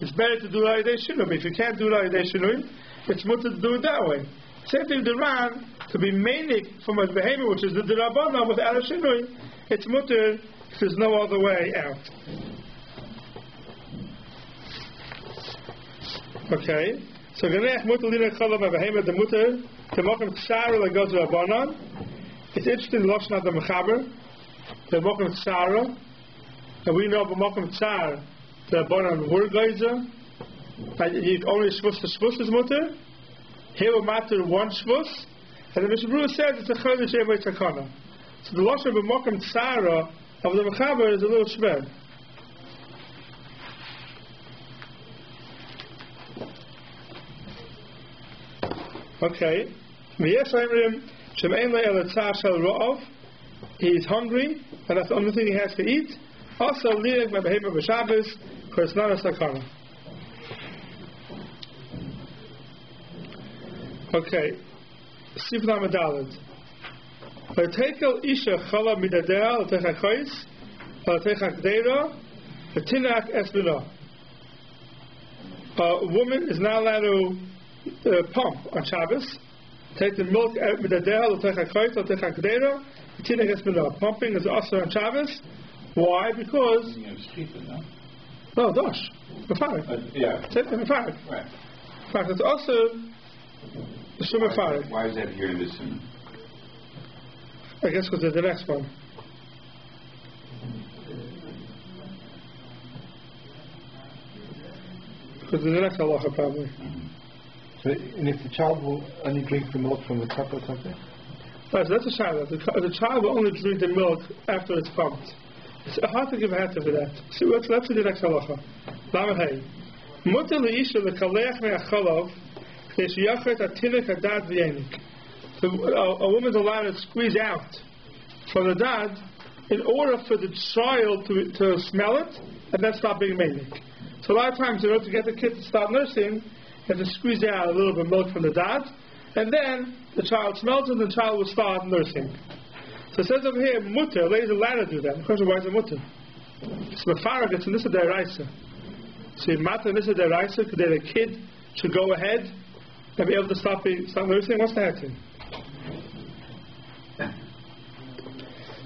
it's better to do Ayidei Shinui. If you can't do Ayidei Shinui, it's mutter to do it that way. Same thing, the Ran, to be manic from a behavior which is the D'Rabbanan without a Shinui, it's mutter. There's no other way out. Okay. So Ganech Mutter Lina Cholam Avahema the Mutter Temokim Tsara Legos Rabbanan. It's interesting Lashon the Mechaber. Temokim Tsara. And we know Temokim Tsar the Rabbanan Hurgeizer. And you only Shvus to Shvus is Mutter. Here we matter one Shvus. And the Mishnah says it's a Chodesh Evei Takana. So the Lashon of Temokim Tsara of the Mechaber is a little shver. Okay. He's hungry, and that's the only thing he has to eat. Also, lirik mebehema b'Shabbos, because it's not a sakana. Okay. Sifna Medalad. V'tekel isha chala midadea l'techa chois, l'techa gdeira, v'tinak esbila. A woman is not allowed to pump on Shabbos. Take the milk midadea l'techa chois, l'techa gdeira, v'tinak esbila. Pumping is also on Shabbos. Why? Because no, dosh. Mefarik. Yeah. Take the mefarik. Right. In fact, it's also the shum mefarik. Why is that here in this Siman? I guess because it's the next one. Because the next halacha probably. So, and if the child will only drink the milk from the cup or something? Right, so that's a child. The child will only drink the milk after it's pumped. It's hard to give a answer for that. So let's do the next halacha. Lamed Hey. Mutter leisha lekaleach me'acholov k'sheyachet atilek hadad v'yenik. A woman's allowed to squeeze out from the dad in order for the child to smell it and then stop being manic. So a lot of times, in order to get the kid to start nursing, you have to squeeze out a little bit of milk from the dad, and then the child smells it and the child will start nursing. So it says over here, mutter, ladies are allowed to do that. The question is, why is it mutter? It's mefarag, it's nissa deraisa. So if matter nissa deraisa, because the kid should go ahead and be able to start nursing, what's the happening?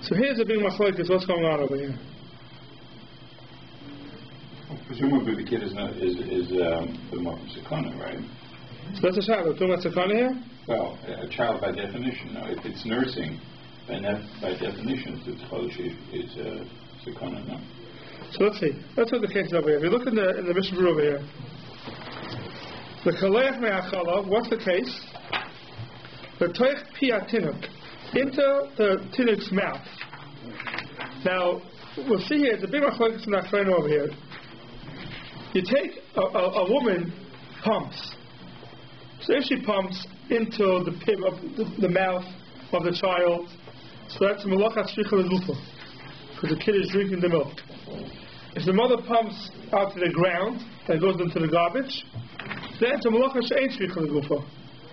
So here's a big machlokes, what's going on over here? Well, presumably the kid is the Makom Sekana, right? So that's a child. We're talking about Sekana here? Well, a child by definition. Now, if it's nursing, then that by definition it's Sekana, no? So let's see. Let's look at the case over here. If you look in the Mishnah over here, the Kaleach Me'achalav, what's the case? The Toich Pi HaTinuk, into the Tinuk's mouth. Now, we'll see here, it's a big machlokes in that over here. You take a woman pumps. So if she pumps into the pib of the mouth of the child, so that's Malachat Shricha Legufa, because the kid is drinking the milk. If the mother pumps out to the ground and goes into the garbage, then it's a Malachat She'ein Shricha Legufa,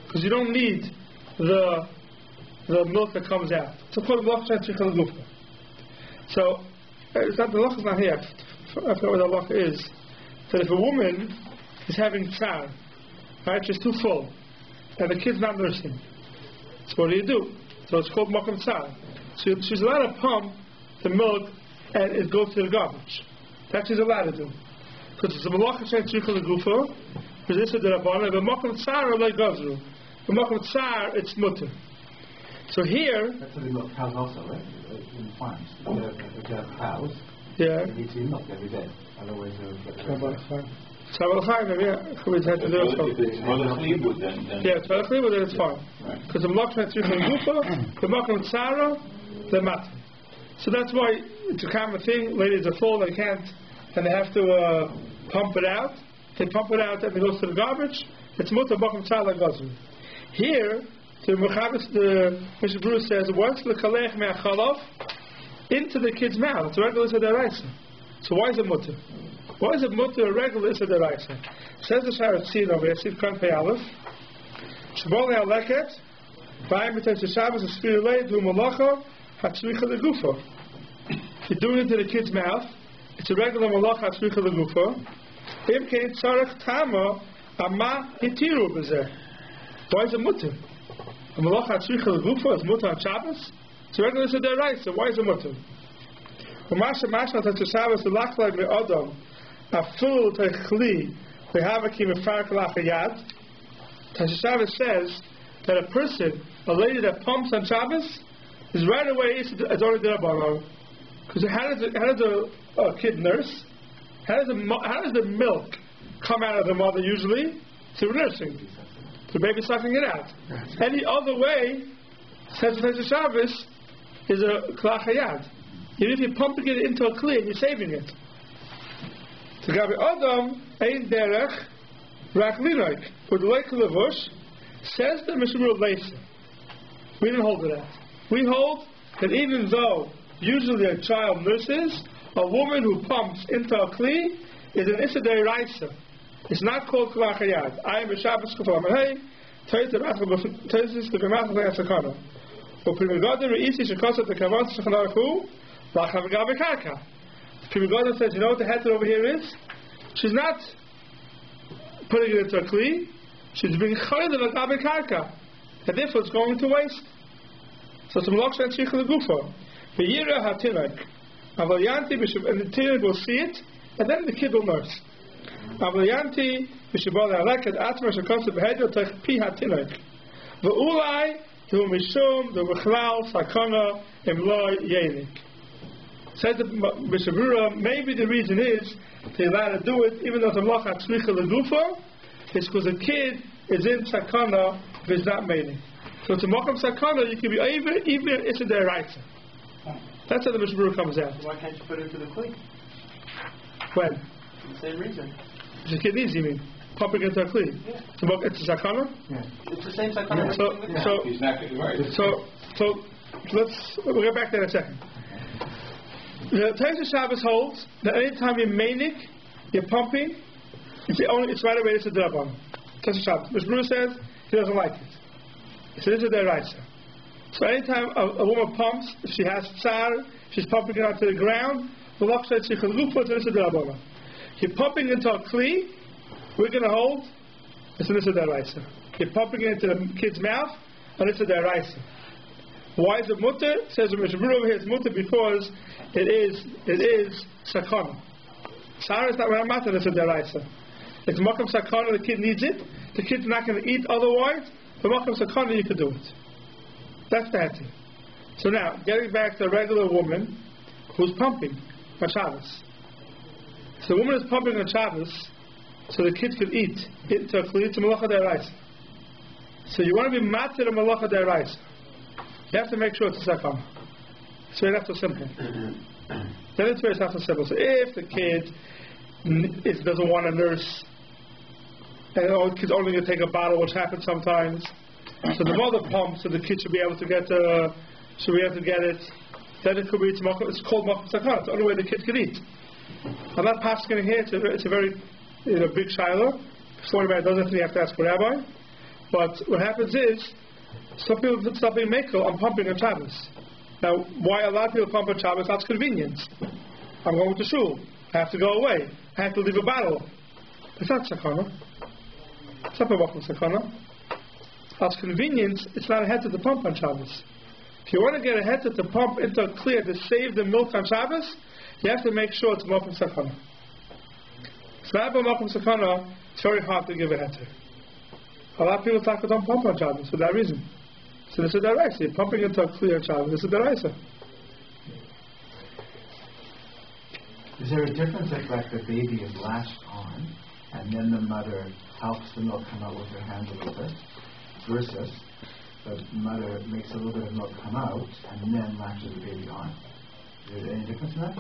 because you don't need the milk that comes out. So called Malachat Shricha Legufa. So it's not, the halacha is not here. I forget what the halacha is. That if a woman is having tsar, right, she's too full, and the kid's not nursing, so what do? So it's called makom tsar. So she's allowed to pump the milk and it goes to the garbage. That she's allowed to do. Because it's a malacha she'en tzricha legufa, because this is the rabbanan, but makom tsar like gazru. The makom tsar, it's mutter. So here, that's what they milk cows also, right? In farms, if you have cows, yeah, you need to milk every day. Otherwise, they'll get so we had to do it. Yeah, then it's fine. Because the malach she'en tzricha legufa, the makom tsara, the matter. So that's why it's a common thing. Ladies are full, they can't, and they have to pump it out. They pump it out and it goes to the garbage. It's mutter makom tsara like gazru. Here, the Mishnah Berurah says, once the kalech me'achalav into the kid's mouth, it's a regular issa deraisa. So why is it mutter? Why is it mutter a regular issa deraisa? Says the Sharatzin over here, Siv Kan Pei Aleph, Shabol Le'aleket, V'ayim B'tei Shabbos, Espir Lei, Du Malacha, Hatzricha Legufa. If you're doing it to the kid's mouth, it's a regular Malacha Hatzricha Legufa. Im Kein Tzarech Tama, Ama Hitiru B'zeh. Why is it mutter? A Malacha Hatzricha Legufa is mutter on Shabbos? It's a regular issa deraisa. Why is it mutter? Umasha Mashal Tei Shabbos, L'achlai Me'odam, Aful Techli, V'havaki Mefark L'achayad. Tei Shabbos says that a person, a lady that pumps on Shabbos, is right away it's already derabanan. Because how does a kid nurse? How does the milk come out of the mother usually? Through nursing. The baby sucking it out. Any other way, says Shabbos, is a klachayad. Even if you're pumping it into a kli and you're saving it. To Gabi Adam, ein derech, rak linoik. For the lake of the bush, says the Mishnah Berurah Leisa. We didn't hold to that. We hold that even though usually a child nurses, a woman who pumps into a kli is an issa deraisa. It's not called klachayad. I am a Shabbos kafam. Hey, toyis the b'machal le'asakana. U'primigodim re'isi shekosat l'kavot shechanarchu la'chavga b'karka. Primigodim says, you know what the heter over here is? She's not putting it into a kli. She's being chayil l'gabe karka. And therefore it's going to waste. So it's a malach she'en tzricha legufa. V'yira ha'tinak. Aval yanti, and the tinuk will see it, and then the kid will nurse. Aval yanti, v'shibol ha'aleket atma shekosat b'hedyo tech pi ha'tinak. V'ulai, hu mishum, v'chlal, sakana, emloi, yenik. Says the Mishnah Berurah, maybe the reason is they're allowed to do it, even though the malach tzricha legufa, it's because the kid is in sakana if it's not mating. So to makom sakana, you can be even it's a deraisa. That's how the Mishmur comes out. Why can't you put it into the kli? When? For the same reason. It's a kidneys, you mean? Pumping into a kli. Yeah. It's a sakana? Yeah. It's the same sakana. He's not right. We'll get back there in a second. The Taisa Shabbos holds that anytime you're manic, you're pumping, it's right away, it's a drabban. Taisa Shabbos. Mishmur says he doesn't like it. So this is their raisa. So anytime a woman pumps, if she has tsar, she's pumping it onto the ground, you're pumping into a kli, we're going to hold, it's a deraisa. You're pumping it into the kid's mouth, and it's a deraisa. Why is it mutter? It says the Mishnah over here it's mutter because it is sakana. Tsar is not matter, it's a deraisa. It's makam sakana, the kid needs it, the kid's not going to eat otherwise, but makam sakana, you can do it. That's the heter. So now, getting back to a regular woman who's pumping on Shabbos. So the woman is pumping on Shabbos so the kids can eat into a kli to malacha deraisa. So you want to be matir a malacha deraisa. You have to make sure it's a sakana. So it's not so simple. Then it's not so simple. So if the kid doesn't want to nurse, and the kid's only going to take a bottle, which happens sometimes, so the mother pumps, so the kid should be able to get it. Then it could be it's called makom sakana. It's the only way the kid can eat. I'm not passing here. It's a very big shiloh. If somebody does it, you have to ask the rabbi. But what happens is some people stop being makel. I'm pumping on Shabbos. Now, why a lot of people pump on Shabbos? That's convenience. I'm going to shul. I have to go away. I have to leave a bottle. It's not sakana. It's not a makom sakana. As convenience, it's not a heter to pump on Shabbos. If you want to get a heter to pump into a clear to save the milk on Shabbos, you have to make sure it's makom sakana. It's not about makom sakana, it's very hard to give a heter. A lot of people don't pump on Shabbos for that reason. So this is the raisa. You're pumping into a clear Shabbos. This is the raisa. Is there a difference if the baby is latched on and then the mother helps the milk come out with her hand a little bit? Versus the mother makes a little bit of milk come out and then latches the baby on. Is there any difference in that?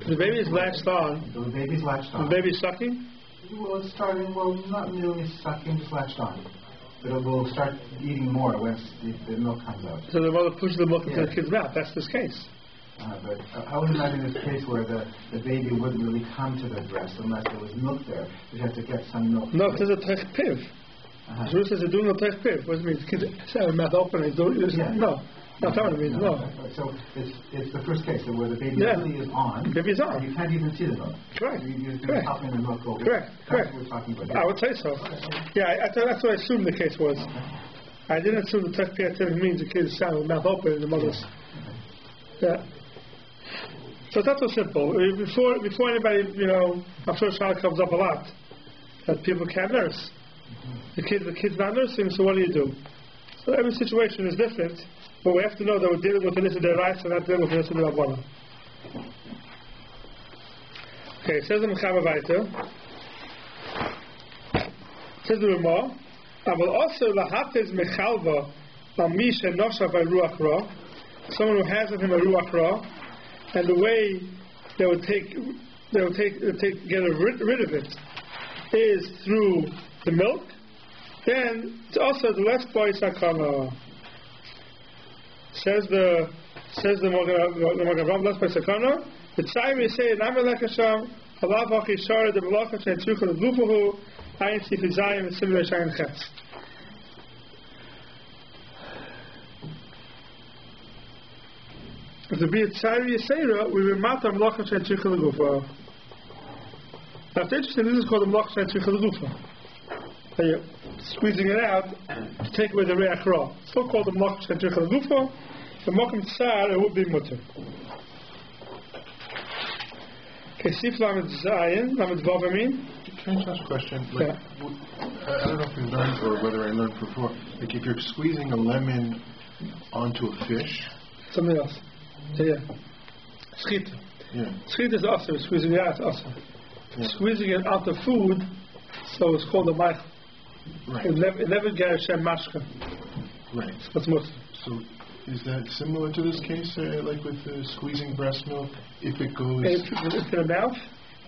The baby is latched on. The baby's latched on. The baby's sucking? Well, it's starting, not really sucking, just latched on. But it will start eating more once the milk comes out. So the mother pushes the milk into the kid's mouth. That's this case. But I would imagine this case where the baby wouldn't really come to the breast unless there was milk there. You'd have to get some milk. No, it says a tech piv. Jews says they're doing a tech piv. What does it mean? The kids have their mouth open and do it. No. That's not what it means, no. So it's the first case where the baby really is on. The baby is on. You can't even see the milk. Correct. You're popping the milk over. Correct. That's what we're talking about. I would say so. Yeah, that's what I assumed the case was. I didn't assume the tech piv means the kid's sound with mouth open and the mother's. Yeah. So that's so simple. Before anybody, I'm sure child comes up a lot that people can't nurse. The kid's not nursing, so what do you do? So every situation is different, but we have to know that we're dealing with the list of their rights and not dealing with the list of their rabbanon. Okay, it says in Mechama Vaiter, says the Ramah, I will also lahatez mechalva amisha nosha by ruach ra, someone who has in him a ruach ra, and the way they would get rid of it is through the milk. Then it's also the less boy sakana. Says the Magen less boy sakana. The time we say namelech Hashem halav hachishar the malacha she'etzucha legufahu ayin sifizayim and similar shayin chetz. If there be a tzari yisera, we will mata malacha she'etzucha legufahu. Now, it's interesting. This is called the malacha she'etzucha legufahu. You're squeezing it out to take away the reach ra. It's still called the malacha she'etzucha legufahu. The makom tsar, it would be mutter. Okay, seif lamed zayin, lamed vav, I mean. Can I just ask a question? I don't know if we've learned or whether I learned before. Like if you're squeezing a lemon onto a fish. Something else. Yeah. Schita. Yeah. Schita is also squeezing it out. Also. Yeah. Squeezing it out of food, so it's called a meichel. Right. It never gets Shem mashka. Right. That's most. So Is that similar to this case, like with squeezing breast milk? If it goes into the mouth?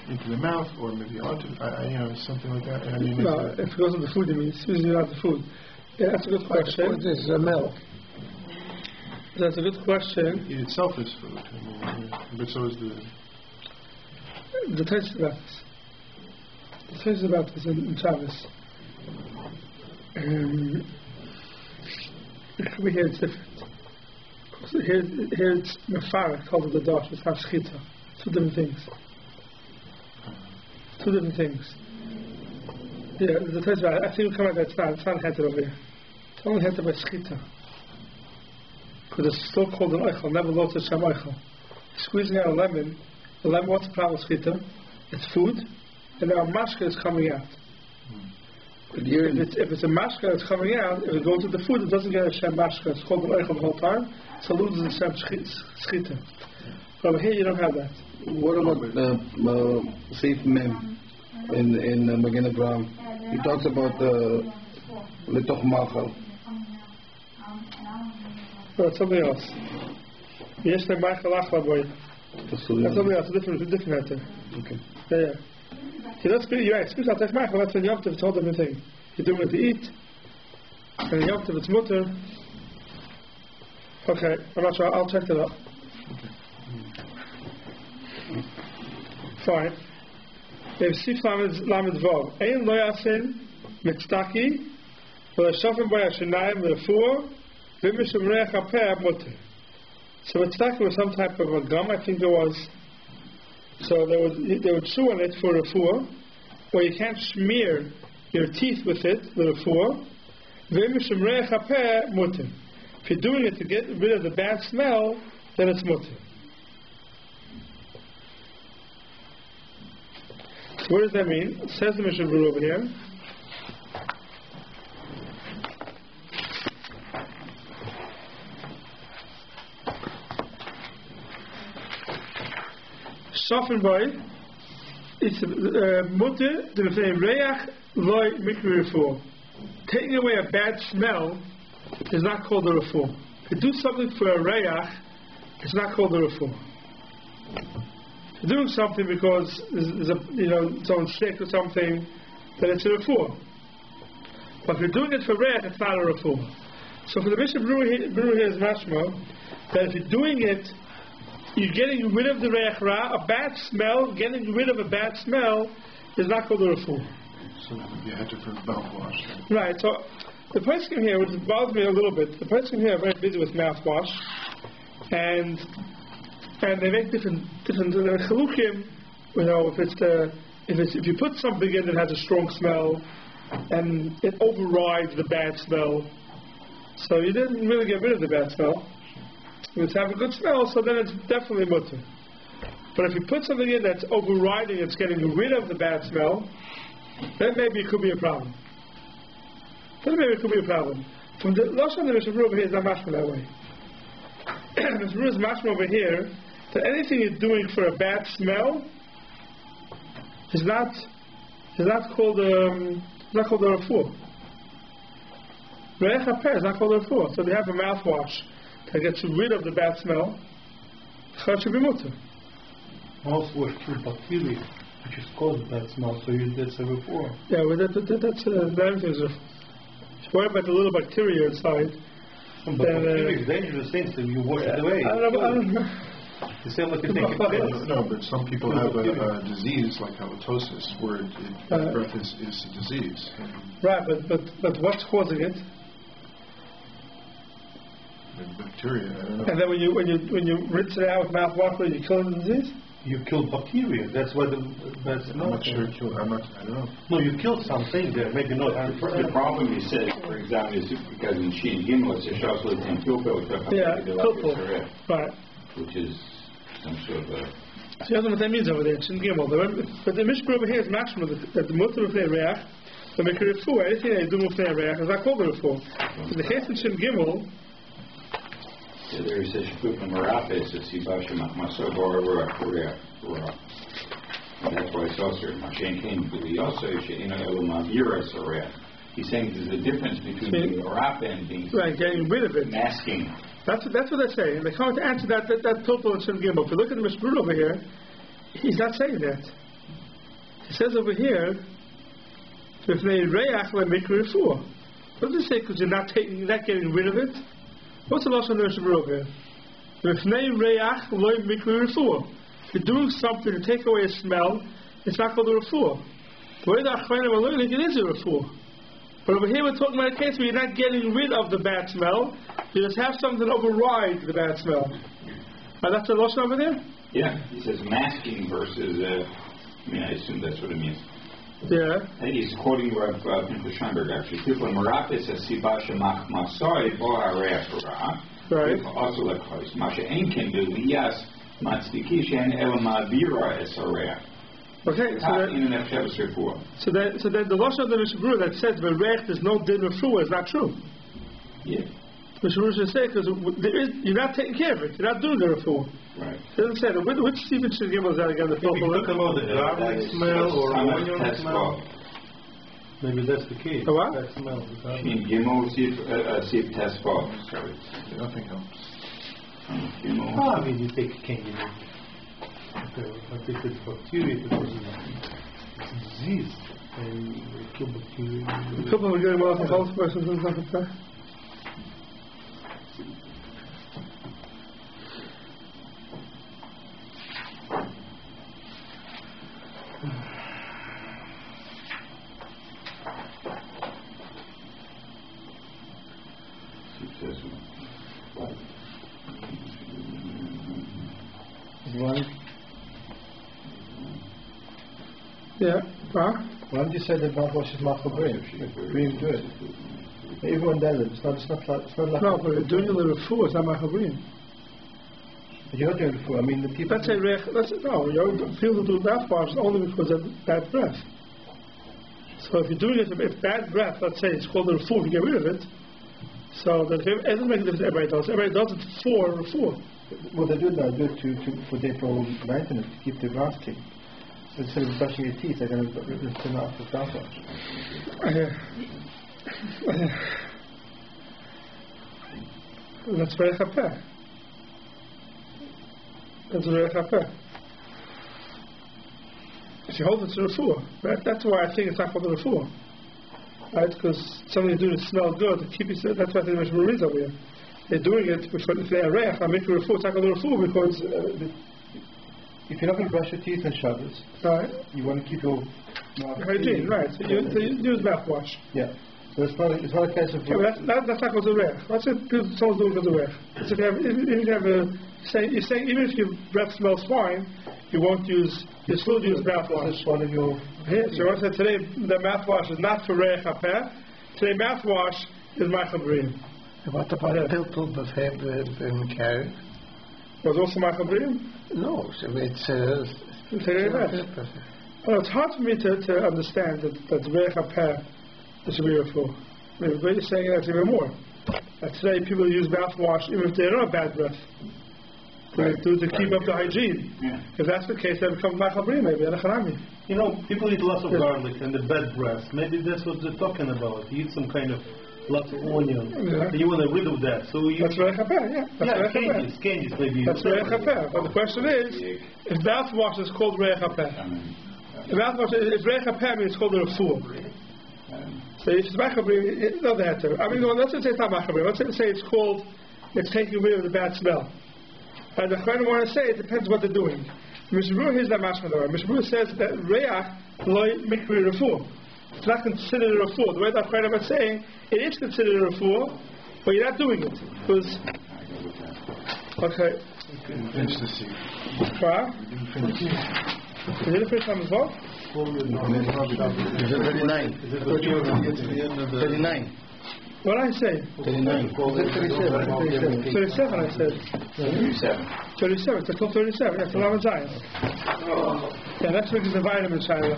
Into the mouth, or maybe onto, something like that. I mean, no, if it goes into the food, you mean squeezing it out the food. Yeah, that's a good question. This is milk. That's a good question. It itself is food, but so is the taste about this. The taste about this in Shabbos. Here it's different. Here it's mefarek, called the dash. It's not shchita. Two different things. Two different things. Yeah, the taste about it. I think we come out that it's not heter over here. It's only heter by shchita. Because it's still called an oichel, never lost a shem oichel. Squeezing out a lemon, what's the problem with shchita? It's food, and now mashka is coming out. If it's a mashka that's coming out, if it goes to the food, it doesn't get a shem mashka. It's called an oichel the whole time, so it loses the shem shchita. But over here you don't have that. What about the seif mem in Magen Avraham? He talks about letoch machal. No, it's something else. Yes, the machal achla boy. That's something else. Different matter. Okay. Yeah. See, that's good. You're right. Speak out machal. That's when Yom Tov. It's all different thing. You're doing it to eat, and Yom Tov it's mutter. Okay, I'm not sure. I'll check that out. Fine. If Sif Lamed Vav, Ein Lo Yasin Mitztaki, V'Lashofen Bo Yashinayim L'Refuah, V'Mishum Reach HaPeh Mutter. So Mitztaki was some type of a gum, I think it was. So they would chew on it for Refuah, or you can't smear your teeth with it, the Refuah. V'Mishum Reach HaPeh Mutter. If you're doing it to get rid of the bad smell, then it's Mutter. What does that mean? It says the Mishnah Berurah over here. Shofen boy, it's mutter the reach loy mikveh refuah. Taking away a bad smell is not called a refuah. To do something for a reach, it's not called a refuah. Doing something because someone's sick or something, then it's a refuah. But if you're doing it for reach, it's not a refuah. So for the Mishnah Berurah here is mashma that if you're doing it, you're getting rid of the reach ra, a bad smell. Getting rid of a bad smell is not called a refuah. So that would be a heter for mouthwash. Right. So the person here, which bothers me a little bit, the person here are very busy with mouthwash, and they make different chalukim. If you put something in that has a strong smell, and it overrides the bad smell, so you didn't really get rid of the bad smell. If it's have a good smell, so then it's definitely mutter. But if you put something in that's overriding, it's getting rid of the bad smell, then maybe it could be a problem. From the Lashon the Mishnah Berurah over here is not mashma that way. Mishnah Berurah is mashma over here that anything you're doing for a bad smell is not called a refuah. Reich HaPeh is not called a refuah. So if you have a mouthwash that gets rid of the bad smell, it should be mutter. Mouthwash kills bacteria, which is caused bad smell. So that's a refuah. Yeah, well, that everything's a refuah. If you worry about the little bacteria inside, but bacteria is dangerous things, and you wash it away. I don't know. The same like you take a No, but some people have a disease like halitosis, where breath is a disease. Right, but what's causing it? Bacteria. I don't know. And then when you rinse it out with mouthwash, you kill the disease. You kill bacteria. That's why that's I'm not sure. I don't know. No, you killed something there. Maybe not. The problem you said, for example, is because in Shin Gimel it's a Shaslet and Kilpel. Right. Which is some sort of a... See, I don't know what that means over there. Shin Gimel. But the Mishnah over here is maximum that the mutter of the reach, the mikveh refuah, anything that you do with the reach is not called a refuah. In the case of Shin Gimel, there is a shput from Marapes that Sibash Masog or and that's why it's also Mashen came to the also He's saying there's a difference between being Marapa and being getting rid of it. Masking. That's what they're saying. They come to answer that total in Shem Gimel. If you look at the Mishmur over here, he's not saying that. He says over here, what does it say? Because you're not getting rid of it. What's the last one in the Mishmur over here? If you're doing something to take away a smell, it's not called a refuah. The way the Achronim are learning, it is a refuah. But over here we're talking about a case where you're not getting rid of the bad smell, you just have something override the bad smell. That's the lashon over there? Yeah, he says masking versus, I assume that's what it means. Yeah. And he's quoting Rav Pinchas Scheinberg actually. People Marapis as Siba Shemach Masoi Bo Harei Torah. Right. Also like Christ. Masha Enkin do Lias Matzdiki Shen El Ma'avira Es Harei. Okay, so then the lashon of the Mishmur that says Berech there's no din refuah is not true. Yeah. Mishmur should say because you're not taking care of it. You're not doing the refuah. Right. It doesn't say that. Which Stephen should give us that again? The maybe talk about the garlic smell or onion smell. Maybe that's the case. What? That smell. Gimel Sif Tespa. Nothing helps. I mean, you take candy. I think it's bacteria because it's disease and kill bacteria. Couple of good about the health questions and stuff like that. Yeah. Why don't you say that mouthwash is machabrim? Really good. Everyone does it. It's not like. No, but you're doing it with refuah. It's not machabrim. You're doing it for. I mean, the people. Let's say people do mouthwash only because of bad breath. So if you're doing it, if bad breath, let's say it's called a refuah, you get rid of it. So that it doesn't make a difference. Everybody does. Everybody does it for refuah. Well, they do it now. Do it for dental maintenance to keep the grass clean. Instead of brushing your teeth, they're going to rinse them out with mouthwash. That's very chapeh. That's very chapeh. If you hold it to the refuah, right? That's why I think it's not called the refuah, right? Because something you do to smell good to keep it. That's why I think there's more reason over here. They're doing it because if they're reich, I make a refuah. It's not called the refuah because. If you're not going to brush your teeth on Shabbos, right, you want to keep your mouth hygiene, right? So you use mouthwash. Yeah. So it's not a case of. Yeah, that's not called the reich. That's it. Someone's doing the reich. So you're saying even if your breath smells fine, you won't use. You still use mouthwash. That's one of your. Yeah. So you want to say today the mouthwash is not for reich hapeh. Today mouthwash is machabrim. What about people that have been carried? Was also machabrim? No, so it's well, it's hard for me to understand that reich hapeh is really for. Maybe you're saying that's even more. That today people use mouthwash even if they don't have bad breath. Right, to keep up the hygiene. Yeah. If that's the case, then it becomes machabrim, maybe. You know, people eat lots of garlic and the bad breath. Maybe that's what they're talking about. You eat some kind of lots of onion. Yeah. You want to rid of that. So you that's reich hapeh, yeah. That's candies maybe. That's reich hapeh. But the question is, if mouthwash is called reich hapeh, if reich hapeh means it's called a refuah. So if it's machabrim, no, they have to. I mean, let's say it's not machabrim. Let's say it's taking rid of the bad smell. And the Chachamim want to say it depends what they're doing. Mishmur is the mashmador. Mishmur says that reach loy mikri refuah. It's not considered a refuah. The way the Chachamim are saying it is considered a refuah, but you're not doing it because. Okay. You didn't finish the seif. Huh? You didn't finish Is it the first time as well? Is it 39? 39. What did I say? 39. 37, I said. 37. It's until 37. Yeah, it's 11 Zion. Yeah, next week is the vitamin Shiloh.